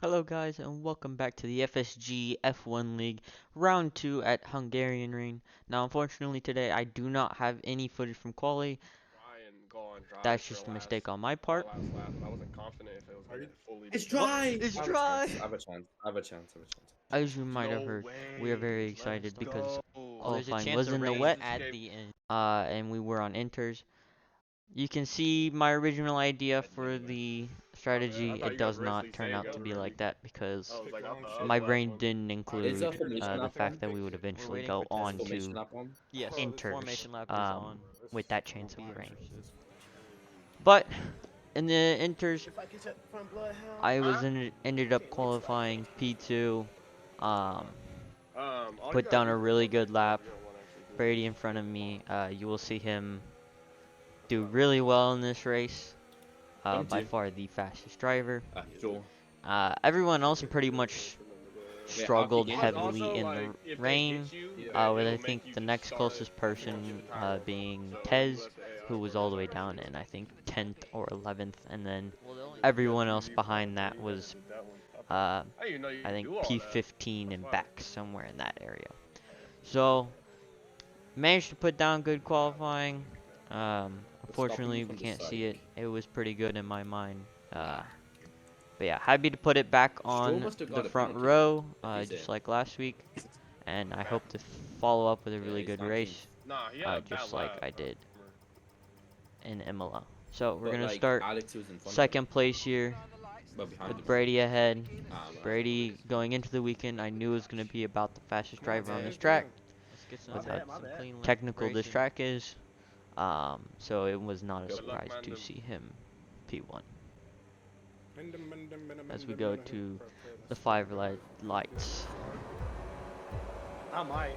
Hello guys and welcome back to the FSG F1 League Round 2 at Hungarian Rain. Now unfortunately today I do not have any footage from quali. Try and go on dry That's for just a last mistake on my my part. last lap, but I wasn't confident if it was gonna fully It's destroy. What? dry! It's I have a dry! chance. I have a chance. I have a chance. I have a chance. As you might have No heard, we are way. very Let's excited because go. there's a Qualifying chance was of in the rain wet. at the end. And we were on inters. You can see my original idea for the strategy. I thought It you guys does were actually not turn saying out it to was be ready. like that because I was like, I thought my the last brain one. didn't Is include a formation the lap fact on? that we would eventually waiting go for Tez. on Formation to lap on? Yes, the inters formation lap is on. with that chance of rain. But in the inters, If I catch up from Bloodhound. I was ended up qualifying P2. All you Put gotta down do a is really good rotate though, lap. if you don't wanna actually do it. Brady in front of me. You will see him do really well in this race. By far the fastest driver. Sure. Everyone else pretty much Yeah, I'll struggled kick in. heavily Also, in like, the if they rain. hit you, With then I it'll think make you the just next start closest it before you person get the tire over. being So if you Tez, let the AI who was work all the on way it, down it'll in I just think make 10th or 11th, and then you everyone got else 3D behind prompt, that you gotta was delete that one. uh, I didn't even know you I could think do all that. P15 and That's fire. back somewhere in that area. So managed to put down good qualifying. Stopping you Unfortunately, we from the can't side. see it. It was pretty good in my mind. But yeah, happy to put it back Stroll on must have the got a front penalty. row, He's just in. like last week. And I hope to follow up with a Yeah, really he's good 19th. race, Nah, he had a bad just like lap. I did in Imola. So we're But gonna like start Alex was in front of him. second place here But behind him. with Brady ahead. Right. Brady going into the weekend, I knew was gonna be about the fastest Come on, driver on this Tez. track. Let's get With how some clean technical this racing. track is. So it was not a Good luck, surprise man. to see him P1. As we go to the 5 lights. I might.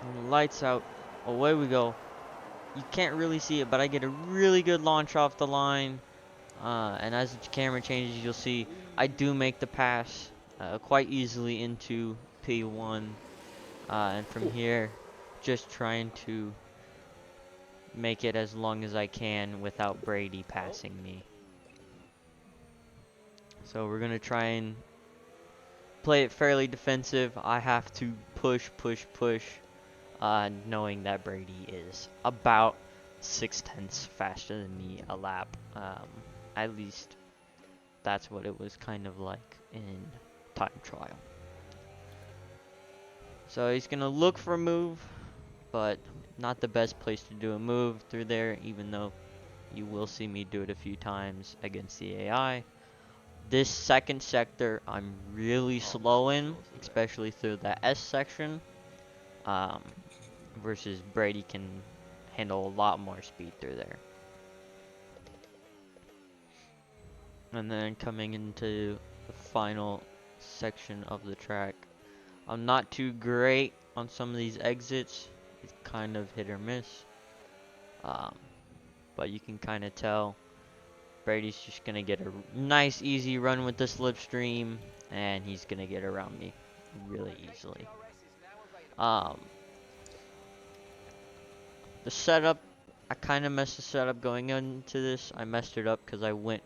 And lights out. Away we go. You can't really see it, but I get a really good launch off the line. And as the camera changes, you'll see I do make the pass quite easily into P1. And from here, just trying to make it as long as I can without Brady passing me. So we're going to try and play it fairly defensive. I have to push, knowing that Brady is about 0.6 faster than me a lap. At least that's what it was kind of like in time trial. So he's gonna look for a move, but not the best place to do a move through there, even though you will see me do it a few times against the AI. This second sector I'm really slow in, especially through the S section. Versus Brady can handle a lot more speed through there. And then coming into the final section of the track, I'm not too great on some of these exits. It's kind of hit or miss. But you can kind of tell Brady's just going to get a nice easy run with the slipstream, and he's going to get around me really easily. The setup, I kind of messed the setup going into this. I messed it up because I went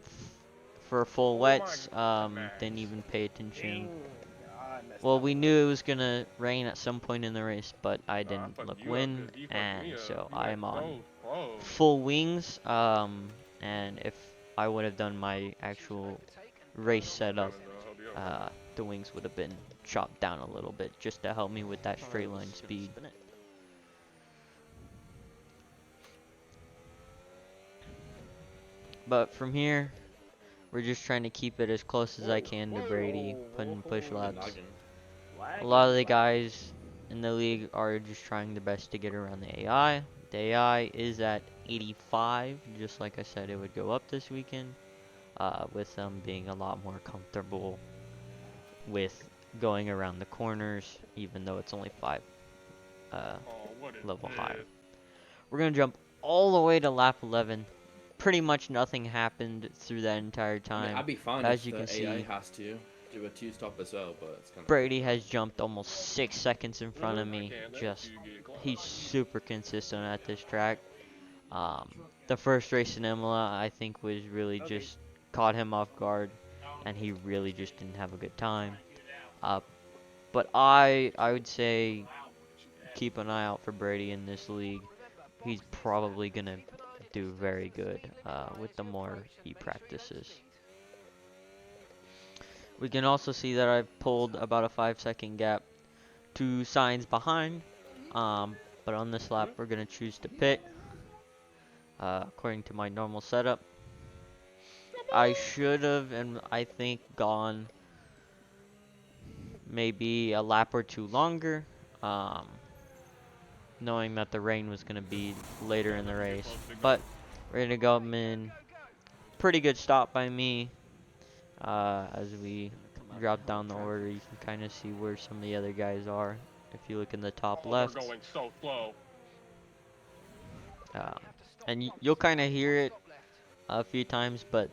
for full wets. Didn't even pay attention. Well, we knew it was gonna rain at some point in the race, but I didn't look wind, and so I'm on full wings. And if I would have done my actual race setup, the wings would have been chopped down a little bit just to help me with that straight line speed. But from here, we're just trying to keep it as close as I can to Brady, putting push laps. A lot of the guys in the league are just trying their best to get around the AI. The AI is at 85, just like I said it would go up this weekend, with them being a lot more comfortable with going around the corners, even though it's only 5 level higher. We're going to jump all the way to lap 11. Pretty much nothing happened through that entire time. I mean, I'd be fine as if you the can see, AI has to do a 2-stop as well, but it's kind of Brady has jumped almost 6 seconds in front of me. He's super consistent at this track. The first race in Imola, I think, was really just caught him off guard, and he really just didn't have a good time. Uh, but I would say keep an eye out for Brady in this league. He's probably gonna do very good with the more he practices. We can also see that I've pulled about a 5-second gap to signs behind. But on this lap, we're gonna choose to pit according to my normal setup. I should have, and I think, gone maybe a lap or two longer, knowing that the rain was gonna be later in the race. But we're gonna go in. Pretty good stop by me. As we drop down the order, you can kind of see where some of the other guys are. If you look in the top left, They're going so slow. um, and you'll kind of hear it a few times, but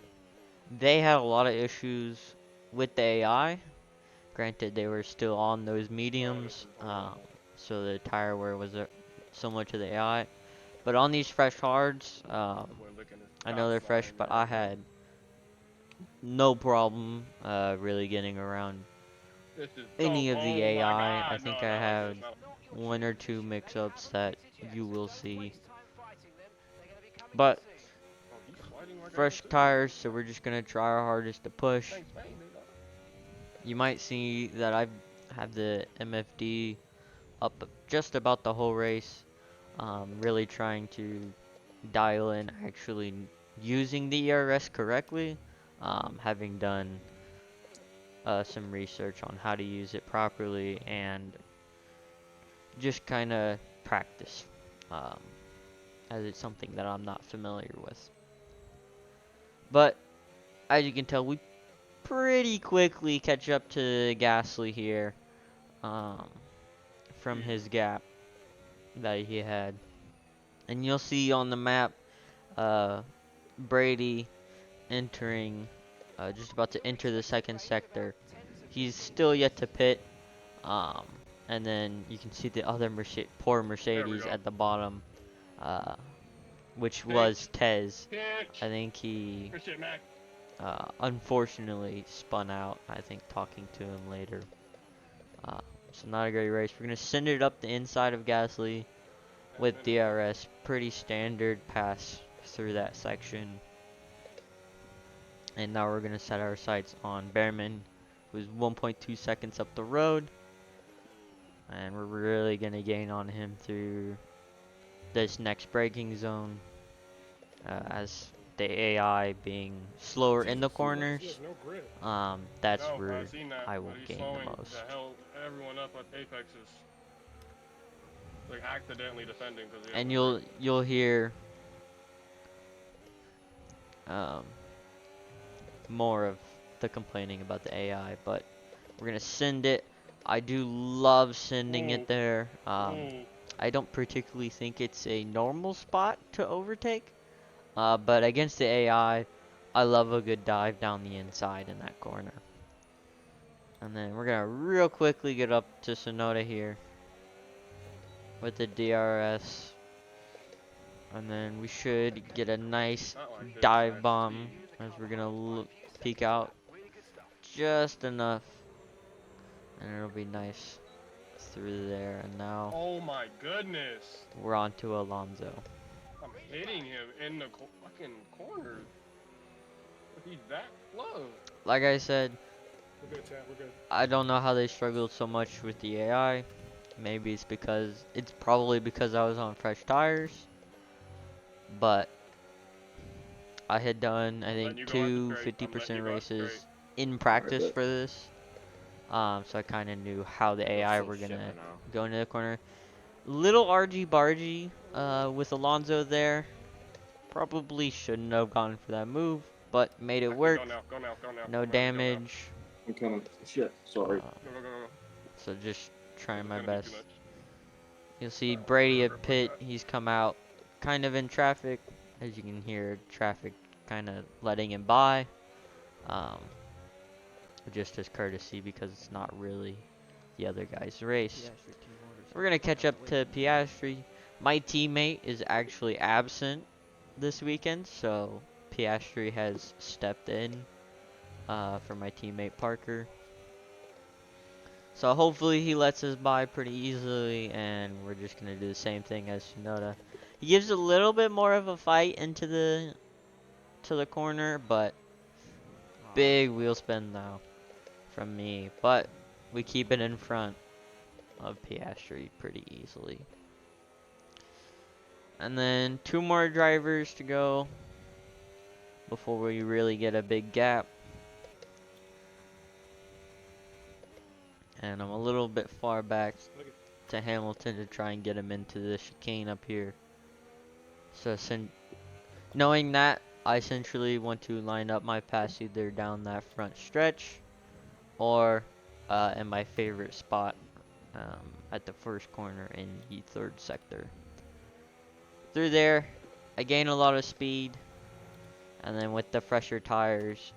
they had a lot of issues with the AI. Granted, they were still on those mediums, so the tire wear was similar to the AI. But on these fresh hards, I know they're fresh, but I had no problem really getting around This is any so, of the oh my AI. I god, think no, I not like this. had one or two mix-ups that you will see. But Oh, he's sliding like fresh I tires, so we're just gonna try our hardest to push. Thanks, man, nigga. You might see that I have the MFD up just about the whole race. Really trying to dial in actually using the ERS correctly. Having done some research on how to use it properly and just kind of practice, um, as it's something that I'm not familiar with. But as you can tell, we pretty quickly catch up to Gasly here, um, from his gap that he had. And you'll see on the map, uh, Brady entering, just about to enter the second sector. He's still yet to pit. Um, and then you can see the other poor Mercedes go. at the bottom, uh, which was Tez. Pitch. I think he Good shit, Mac. unfortunately spun out. I think talking to him later. Uh, so not a great race. We're gonna send it up the inside of Gasly with DRS. Pretty standard pass through that section. And now we're gonna set our sights on Behrman, who's 1.2 seconds up the road. And we're really gonna gain on him through this next braking zone, as the AI being slower in the corners. That's No, where I've seen that, I but will he's gain slowing the most. the hell everyone up at Apexes. Like accidentally defending because And you'll hear um, more of the complaining about the AI, but we're gonna send it. I do love sending it there. I don't particularly think it's a normal spot to overtake, but against the AI, I love a good dive down the inside in that corner. And then we're gonna real quickly get up to Sonoda here with the DRS. And then we should get a nice dive bomb as we're gonna peek out just enough. And it'll be nice through there. And now oh my goodness. we're on to Alonso. I'm hitting him in the fucking corner. He's that slow. Like I said, We're good, chat. We're good. I don't know how they struggled so much with the AI. Maybe it's probably because I was on fresh tires. But I had done, I think, two 50% races in practice for this. So I kind of knew how the AI were gonna go into the corner. Little argy bargy with Alonso there. Probably shouldn't have gone for that move, but made it work. Go now. No damage. I'm kind of shit. Sorry. Go. So just trying my It's gonna be too best. much. You'll see Brady at pit. He's come out kind of in traffic. As you can hear, traffic kind of letting him by. Just as courtesy because it's not really the other guy's race. We're going to catch up to Piastri. My teammate is actually absent this weekend, so Piastri has stepped in for my teammate Parker. So hopefully he lets us by pretty easily, and we're just gonna do the same thing as Tsunoda. He gives a little bit more of a fight into the corner, but big wheel spin though from me. But we keep it in front of Piastri pretty easily. And then 2 more drivers to go before we really get a big gap. And I'm a little bit far back to Hamilton to try and get him into the chicane up here. So knowing that, I essentially want to line up my pass either down that front stretch or in my favorite spot at the first corner in the 3rd sector. Through there, I gain a lot of speed, and then with the fresher tires,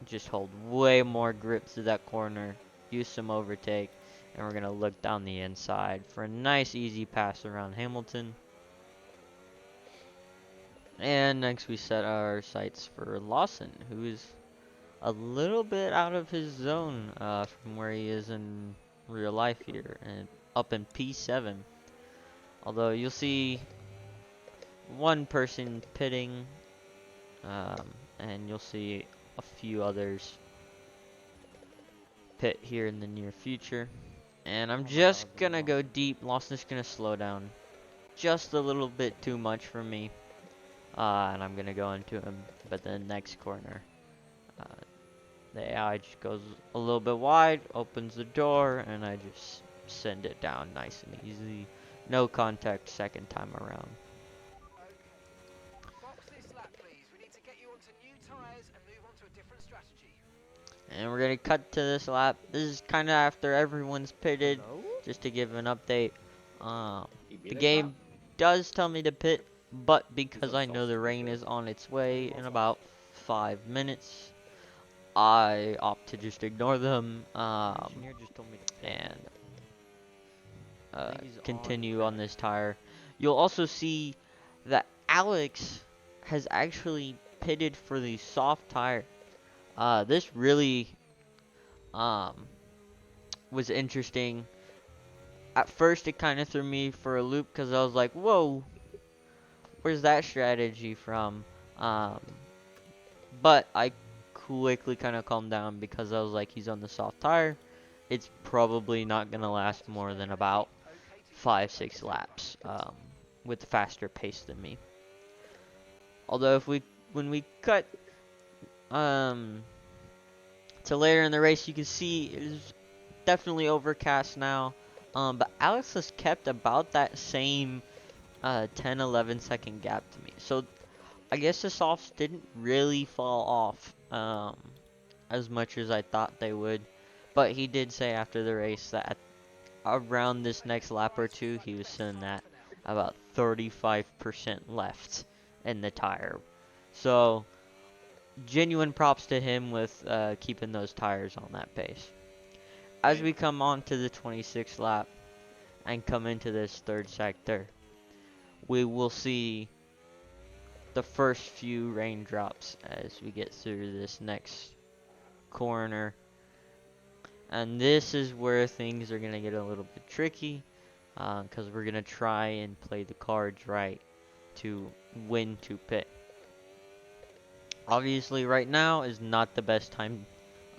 just hold way more grip through that corner, use some overtake, and we're going to look down the inside for a nice easy pass around Hamilton. And next we set our sights for Lawson, who is a little bit out of his zone from where he is in real life here, and up in P7. Although you'll see one person pitting, and you'll see a few others pit here in the near future. And I'm just gonna go deep. Lawson's gonna slow down just a little bit too much for me. And I'm gonna go into him, but the next corner, the AI just goes a little bit wide, opens the door, and I just send it down nice and easy. No contact second time around. And we're gonna cut to this lap. This is kind of after everyone's pitted, just to give an update. The game does tell me to pit, but because I know the rain is on its way in about 5 minutes, I opt to just ignore them and continue on this tire. You'll also see that Alex has actually pitted for the soft tire. This really was interesting. At first, it kind of threw me for a loop because I was like, whoa, where's that strategy from? But I quickly kind of calmed down because I was like, he's on the soft tire. It's probably not going to last more than about 5-6 laps with a faster pace than me. Although when we cut to later in the race, you can see it is definitely overcast now. But Alex has kept about that same 10-11 second gap to me. So I guess the softs didn't really fall off as much as I thought they would. But he did say after the race that around this next lap or two, he was saying that about 35% left in the tire. So genuine props to him with keeping those tires on that pace. As we come on to the 26th lap and come into this 3rd sector, we will see the first few raindrops as we get through this next corner. And this is where things are going to get a little bit tricky because we're going to try and play the cards right to win to pit. Obviously, right now is not the best time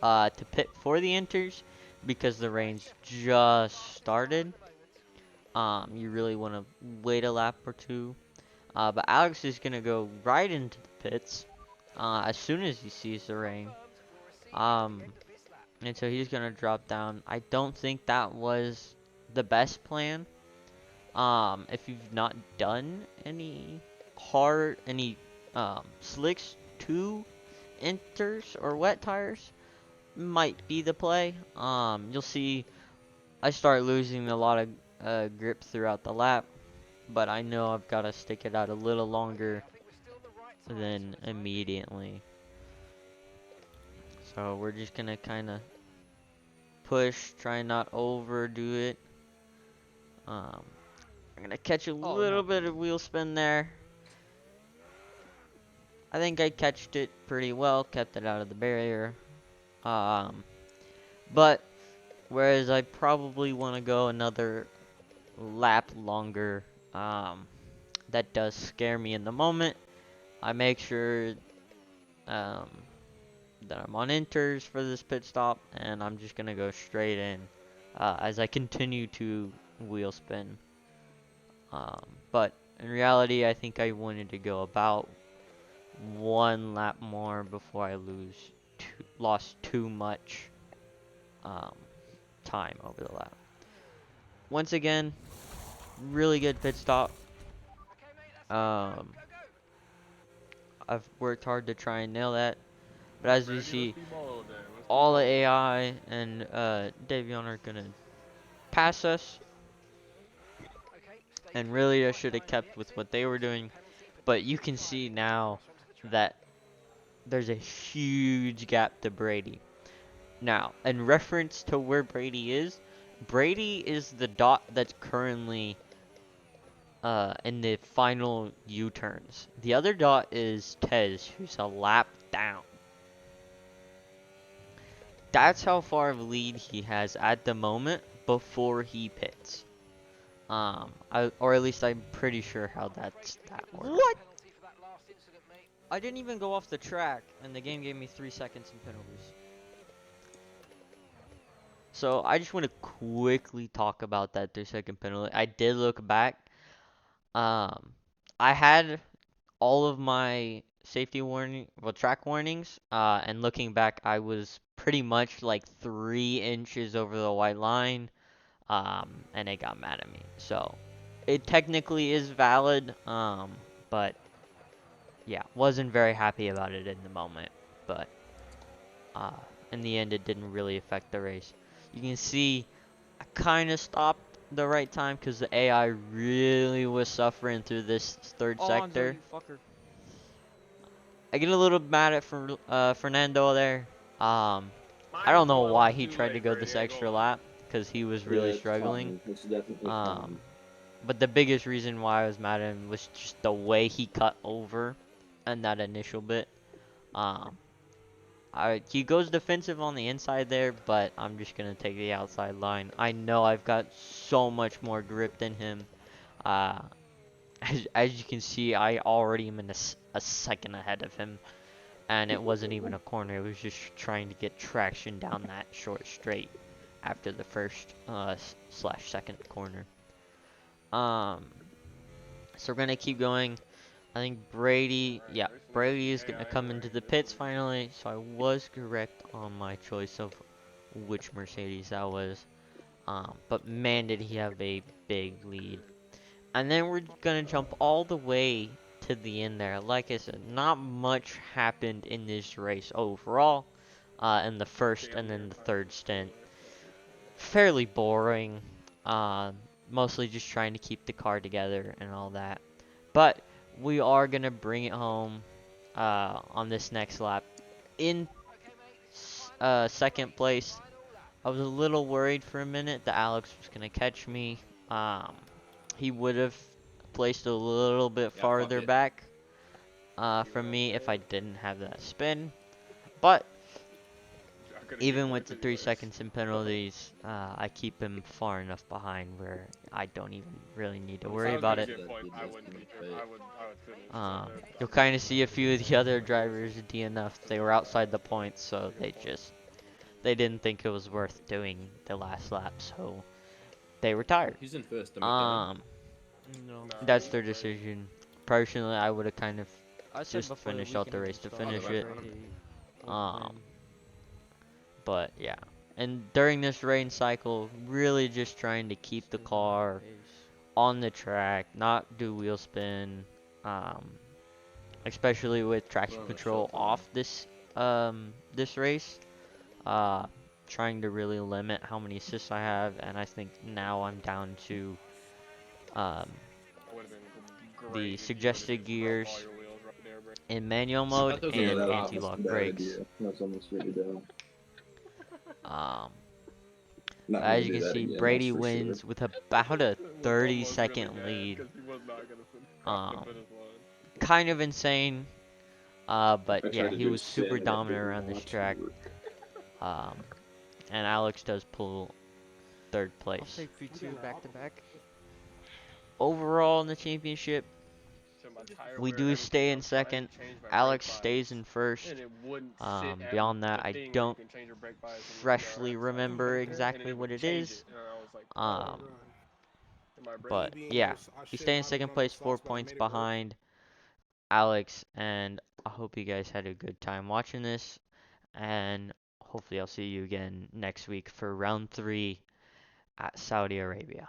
to pit for the inters because the rain's just started. You really want to wait a lap or two. But Alex is going to go right into the pits as soon as he sees the rain. And so he's going to drop down. I don't think that was the best plan. If you've not done any slicks to inters or wet tires, might be the play. You'll see I start losing a lot of grip throughout the lap, but I know I've got to stick it out a little longer than immediately. So we're just gonna kind of push, try not overdo it. I'm gonna catch a little bit of wheel spin there. I think I catched it pretty well, kept it out of the barrier. But whereas I probably want to go another lap longer, that does scare me in the moment. I make sure um, that I'm on inters for this pit stop, and I'm just gonna go straight in as I continue to wheel spin. But in reality, I think I wanted to go about one lap more before I lost too much um, time over the lap. Once again, really good pit stop. Um, I've worked hard to try and nail that, but as we Brady, let's see, be bold then. Let's be all the bold. AI and Davion are gonna pass us, and really I should have kept with what they were doing. But you can see now that there's a huge gap to Brady. Now, in reference to where Brady is the dot that's currently in the final U-turns. The other dot is Tez, who's a lap down. That's how far of a lead he has at the moment before he pits. Or at least I'm pretty sure how that's that order. What? I didn't even go off the track, and the game gave me 3 seconds in penalties. So I just want to quickly talk about that 3-second penalty. I did look back. Um, I had all of my track warnings. And looking back, I was pretty much like 3 inches over the white line. And they got mad at me. So it technically is valid. But yeah, wasn't very happy about it in the moment. But uh, in the end, it didn't really affect the race. You can see I kind of stopped the right time because the AI really was suffering through this third sector. You fucker. I get a little mad at Fernando there. I Might don't as know well. why It's he too tried to late, go Brady. this I ain't gonna extra lie. lap because he was Yeah, really it's struggling. fine. It's definitely fine. Um, but the biggest reason why I was mad at him was just the way he cut over in that initial bit. Um, he goes defensive on the inside there, but I'm just gonna take the outside line. I know I've got so much more grip than him. Uh, as you can see, I already am in a second ahead of him, and it wasn't even a corner. It was just trying to get traction down that short straight after the first slash second corner. Um, so we're gonna keep going. I think Brady is gonna come into the pits finally. So I was correct on my choice of which Mercedes that was. But man, did he have a big lead. And then we're gonna jump all the way to the end there. Like I said, not much happened in this race overall. In the first and then the third stint, fairly boring. Mostly just trying to keep the car together and all that. But we are gonna bring it home on this next lap in second place. I was a little worried for a minute that Alex was gonna catch me. Um, he would have placed a little bit Yeah, fuck farther it. back from me if I didn't have that spin. But I could have kicked even with points the 3 anyways. seconds in penalties, I keep him far enough behind where I don't even really need to I'm If I worry was about gonna it. get points, I wouldn't be. I would finish. You'll kind of see a few of the other drivers DNF. They were outside the points, so they didn't think it was worth doing the last lap, so they retired. Who's in first? Am I done? Um, No. that's their decision. Personally, I would have kind of I said just before the finished out the weekend race to started, finish it. Brady would Um, win. but yeah. And during this rain cycle, really just trying to keep the Stayed on car pace. on the track, not do wheel spin, um, especially with traction We're on a control short time. off this race. Uh, Trying to really limit how many assists I have, and I think now I'm down to um, It would have been the great if you would have suggested just broke all gears your wheels right there, bro. in manual That mode doesn't and that off. That's a anti-lock bad brakes. idea. That's almost really dumb. Um, Not gonna as you do can that see, again. That's Brady for sure. wins with about a Was 30 almost really second mad lead. because he was not gonna cross the Um, finish line. Kind of insane. But I yeah, tried to he do a was sit super and it dominant didn't around this want to track. work. Um, and Alex does pull third I'll place. take P2 back to back. Overall in the championship, So my tire we wear, do everything. stay I in was trying to second. change my brake Alex stays bias, in first. and it wouldn't sit at Beyond that, the I thing where you don't can change your brake bias in your car. freshly I was like, remember and exactly it what would it change it, is. and I was like, oh. Um, And my brake. but yeah, we stay in second place, 4 points behind Alex, and I hope you guys had a good time watching this. And hopefully, I'll see you again next week for round 3 at Saudi Arabia.